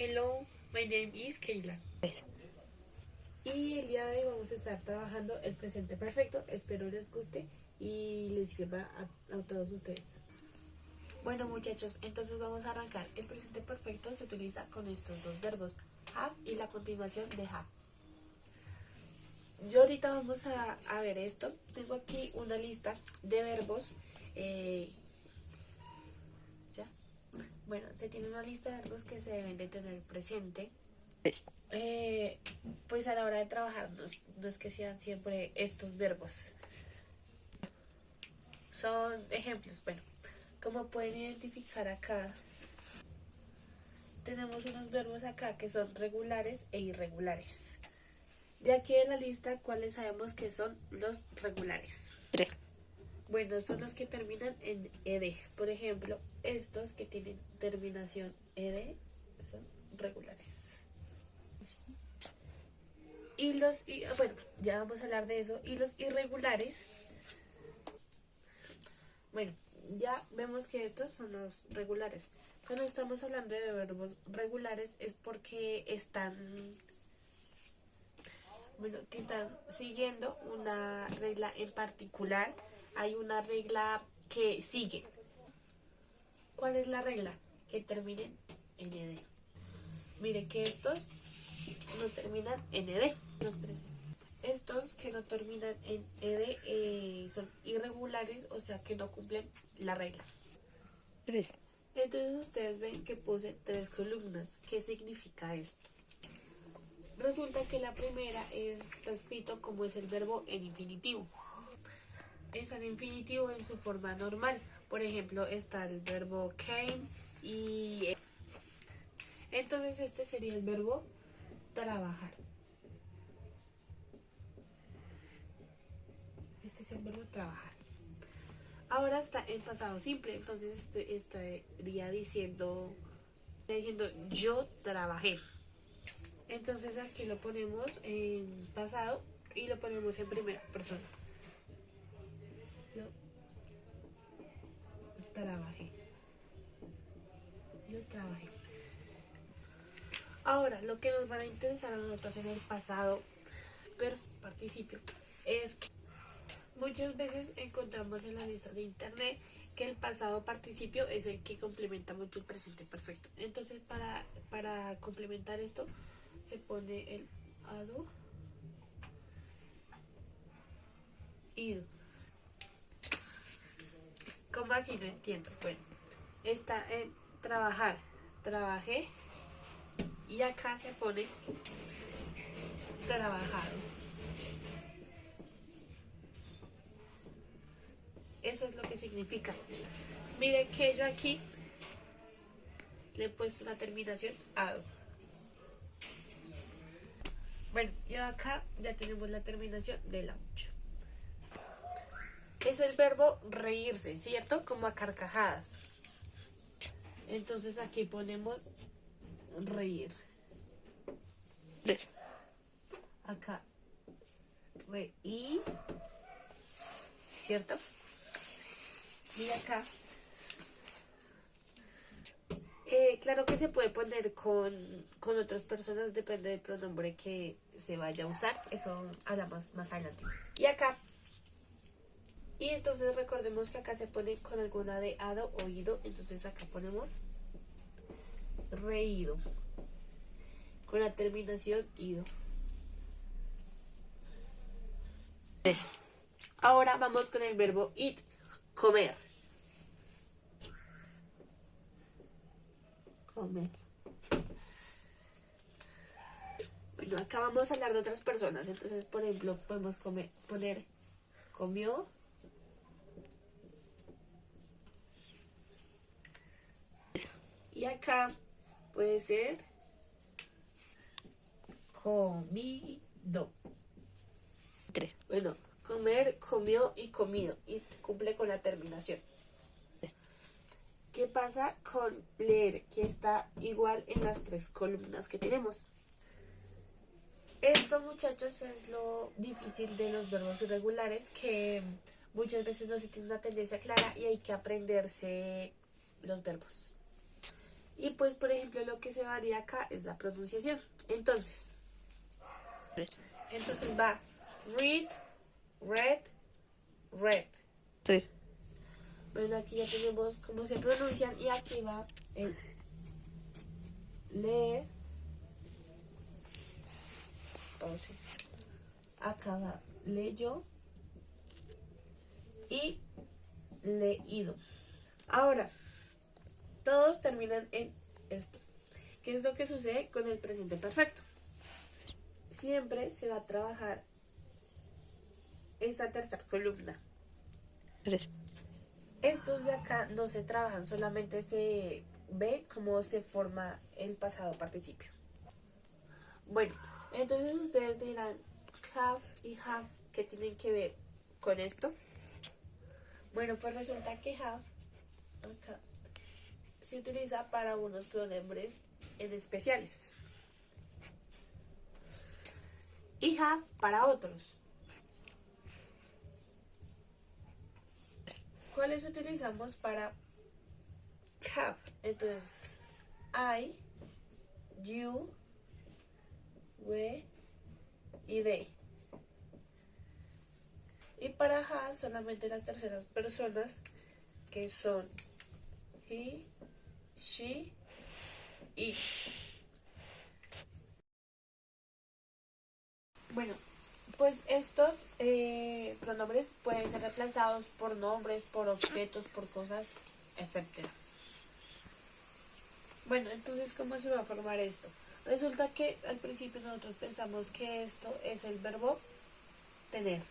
Hello, my name is Keila. Y el día de hoy vamos a estar trabajando el presente perfecto. Espero les guste y les sirva a todos ustedes. Bueno muchachos, entonces vamos a arrancar. El presente perfecto se utiliza con estos dos verbos, have y la continuación de have. Yo ahorita vamos a ver esto. Tengo aquí una lista de verbos. ¿Ya? Bueno, se tiene una lista de verbos que se deben de tener presente. Pues a la hora de trabajar no es que sean siempre estos verbos. Son ejemplos. Bueno, como pueden identificar acá, tenemos unos verbos acá que son regulares e irregulares. De aquí en la lista, ¿cuáles sabemos que son los regulares? 3. Bueno, son los que terminan en ed. Por ejemplo, estos que tienen terminación ed son regulares. Bueno, ya vamos a hablar de eso. Y los irregulares, bueno, ya vemos que estos son los regulares. Cuando estamos hablando de verbos regulares es porque están siguiendo una regla en particular. Hay una regla que sigue. ¿Cuál es la regla? Que terminen en ed. Mire que estos no terminan en ed. Estos que no terminan en ed son irregulares, o sea que no cumplen la regla. 3. Entonces ustedes ven que puse 3 columnas. ¿Qué significa esto? Resulta que la primera está escrito como es el verbo en infinitivo. Es en infinitivo en su forma normal. Por ejemplo, está el verbo came y... Entonces este sería el verbo trabajar. Este es el verbo trabajar. Ahora está en pasado simple, entonces estaría diciendo yo trabajé. Entonces aquí lo ponemos en pasado y lo ponemos en primera persona. Yo trabajé. Yo trabajé. Ahora, lo que nos va a interesar a nosotros en el pasado participio es que muchas veces encontramos en las listas de internet que el pasado participio es el que complementa mucho el presente perfecto. Entonces, para complementar esto, se pone el ado, ido. ¿Cómo así? No entiendo. Bueno, está en trabajar, trabajé, y acá se pone trabajado. Eso es lo que significa. Mire que yo aquí le he puesto una terminación ado. Bueno, y acá ya tenemos la terminación de la 8. Es el verbo reírse, ¿cierto? Como a carcajadas. Entonces aquí ponemos reír. 3. Acá reír, ¿cierto? Y acá claro que se puede poner con otras personas, depende del pronombre que se vaya a usar. Eso hablamos más adelante. Y acá, y entonces recordemos que acá se pone con alguna de ado o ido. Entonces acá ponemos reído con la terminación ido. 3. Ahora vamos con el verbo eat, comer. Comer. Bueno, acá vamos a hablar de otras personas. Entonces, por ejemplo, podemos poner comió. Y acá puede ser comido. 3. Bueno, comer, comió y comido. Y cumple con la terminación. ¿Qué pasa con leer? Que está igual en las 3 columnas que tenemos. Esto, muchachos, es lo difícil de los verbos irregulares, que muchas veces no se tiene una tendencia clara y hay que aprenderse los verbos. Y pues, por ejemplo, lo que se varía acá es la pronunciación. Entonces va read, red, red. 3. Bueno, aquí ya tenemos cómo se pronuncian y aquí va el leer. Pause. Acá va leyó y leído. Ahora, todos terminan en esto. ¿Qué es lo que sucede con el presente perfecto? Siempre se va a trabajar esa tercera columna. 3. Estos de acá no se trabajan, solamente se ve cómo se forma el pasado participio. Bueno, entonces ustedes dirán have y have, ¿qué tienen que ver con esto? Bueno, pues resulta que have acá se utiliza para unos pronombres en especiales y have para otros. ¿Cuáles utilizamos para have? Entonces, I, you, we y they. Y para have solamente las terceras personas, que son he, she y. Bueno, pues estos pronombres pueden ser reemplazados por nombres, por objetos, por cosas, etc. Bueno, entonces, ¿cómo se va a formar esto? Resulta que al principio nosotros pensamos que esto es el verbo tener.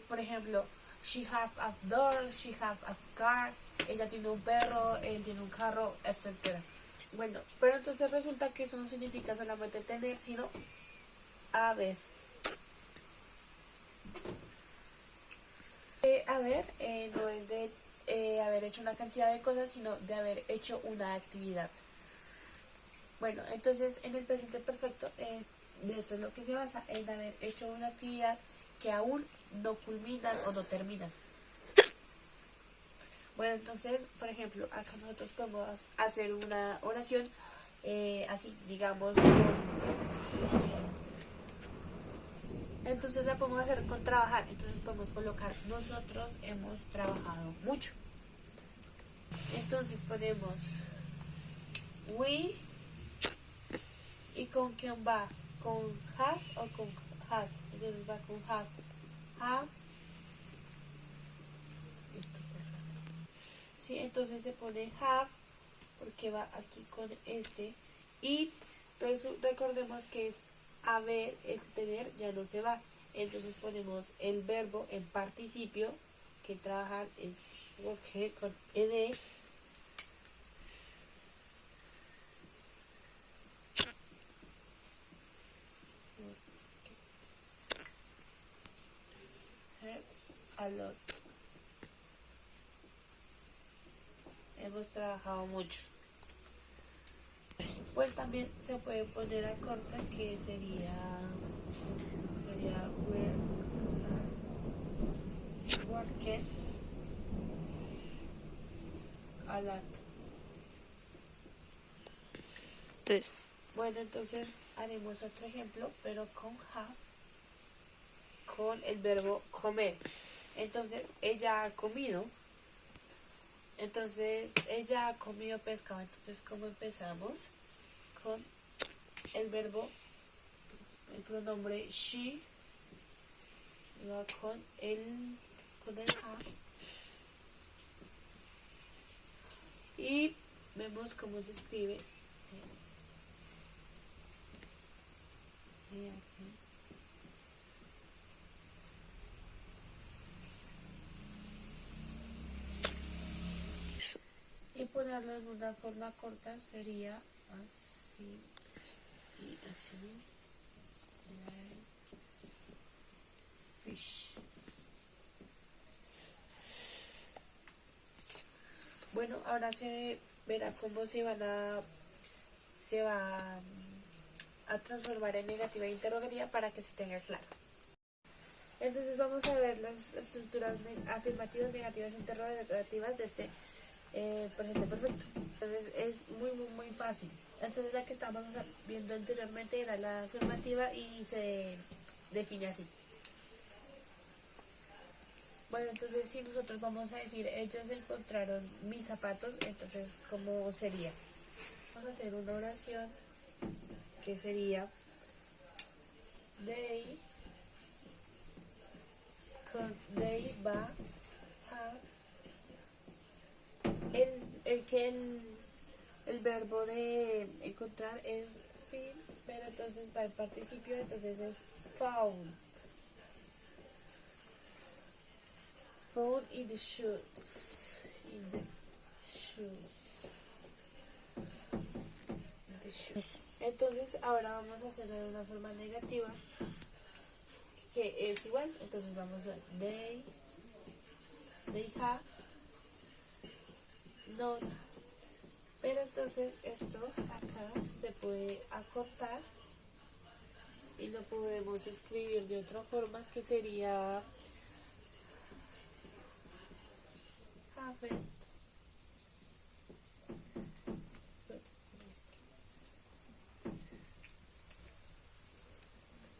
Por ejemplo, she have a door, she have a car, ella tiene un perro, él tiene un carro, etc. Bueno, pero entonces resulta que eso no significa solamente tener, sino haber. Haber no es de haber hecho una cantidad de cosas, sino de haber hecho una actividad. Bueno, entonces en el presente perfecto de esto es lo que se basa, en haber hecho una actividad que aún no culminan o no terminan. Bueno, entonces, por ejemplo, acá nosotros podemos hacer una oración así, digamos, entonces la podemos hacer con trabajar. Entonces podemos colocar nosotros hemos trabajado mucho. Entonces ponemos we y con quién va, con have o con have. Entonces va con have. Have. Sí, entonces se pone have porque va aquí con este y recordemos que es haber, el tener ya no se va, entonces ponemos el verbo en participio, que trabajar es porque con ed a lot. Hemos trabajado mucho. Pues también se puede poner a corta, que sería we're working a lot. 3. Bueno, entonces haremos otro ejemplo, pero con have, con el verbo comer. Entonces, ella ha comido. Entonces, ella ha comido pescado. Entonces, ¿cómo empezamos? Con el verbo, el pronombre she, va con el ha. Y vemos cómo se escribe. Y ponerlo en una forma corta sería así y así. Fish. Bueno, ahora se verá cómo se va a transformar en negativa e interrogativa para que se tenga claro. Entonces vamos a ver las estructuras afirmativas, negativas, interrogativas de este presente perfecto. Entonces es muy fácil. Entonces la que estábamos viendo anteriormente era la afirmativa y se define así. Bueno, entonces si nosotros vamos a decir ellos encontraron mis zapatos, entonces ¿cómo sería? Vamos a hacer una oración que sería they va a el verbo de encontrar es find, pero entonces va el participio, entonces es found. Found in the shoes. In the shoes. In the shoes. Entonces ahora vamos a hacerlo de una forma negativa que es igual. Entonces vamos a they have not. Pero entonces esto acá se puede acortar y lo podemos escribir de otra forma que sería haven't.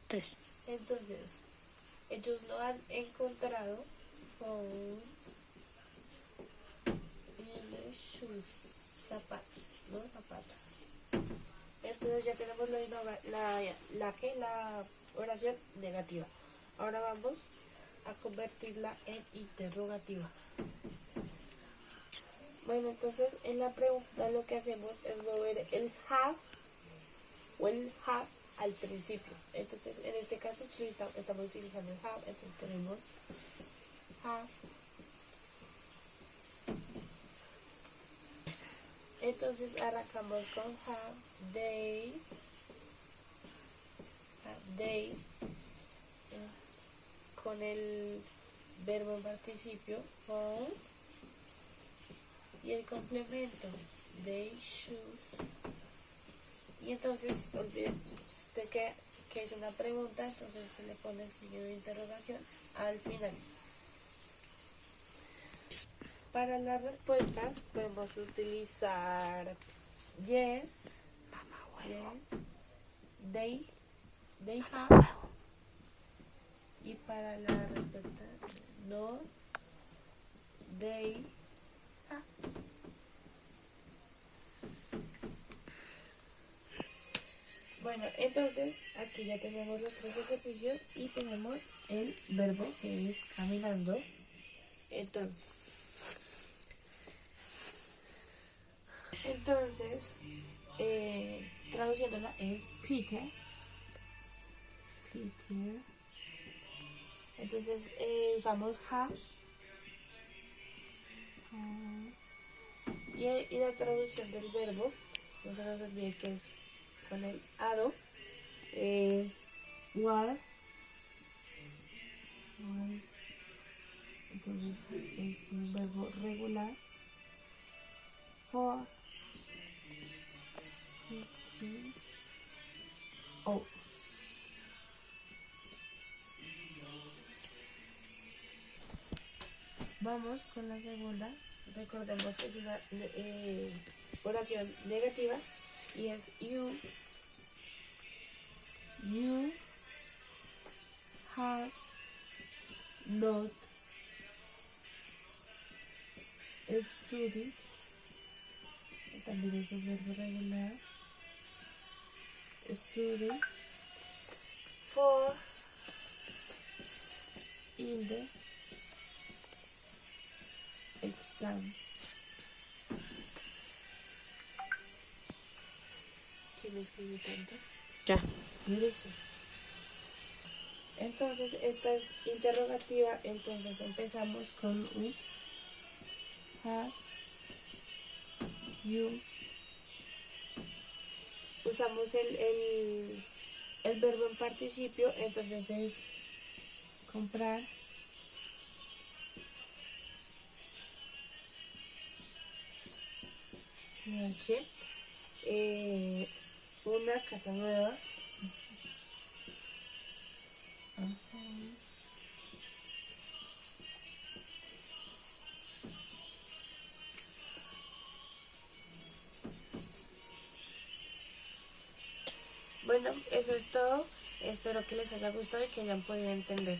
Tres. Entonces, ellos no han encontrado found in the shoes, zapatos, los zapatos. Entonces ya tenemos la oración negativa. Ahora vamos a convertirla en interrogativa. Bueno, entonces en la pregunta lo que hacemos es mover el have o el have al principio. Entonces en este caso estamos utilizando el have, entonces tenemos have. Entonces arrancamos con have, they, con el verbo en participio found y el complemento they shoes. Y entonces olviden usted que es una pregunta, entonces se le pone el signo de interrogación al final. Para las respuestas podemos utilizar yes, they have, y para la respuesta no, they have. Bueno, entonces aquí ya tenemos los tres ejercicios y tenemos el verbo que es caminando. Entonces, traduciéndola es Peter. Entonces usamos have. Y la traducción del verbo, no se nos olvide que es con el ado, es was. Entonces es un verbo regular. For. Oh. Vamos con la segunda. Recordemos que es una oración negativa y es you have not studied. También es un verbo regular. Study for in the exam. ¿Quién me escribió tanto? Ya. Mírese. Entonces esta es interrogativa, entonces empezamos con un has, you. Usamos el verbo en participio, entonces es comprar. Una casa nueva. Bueno, eso es todo. Espero que les haya gustado y que hayan podido entender.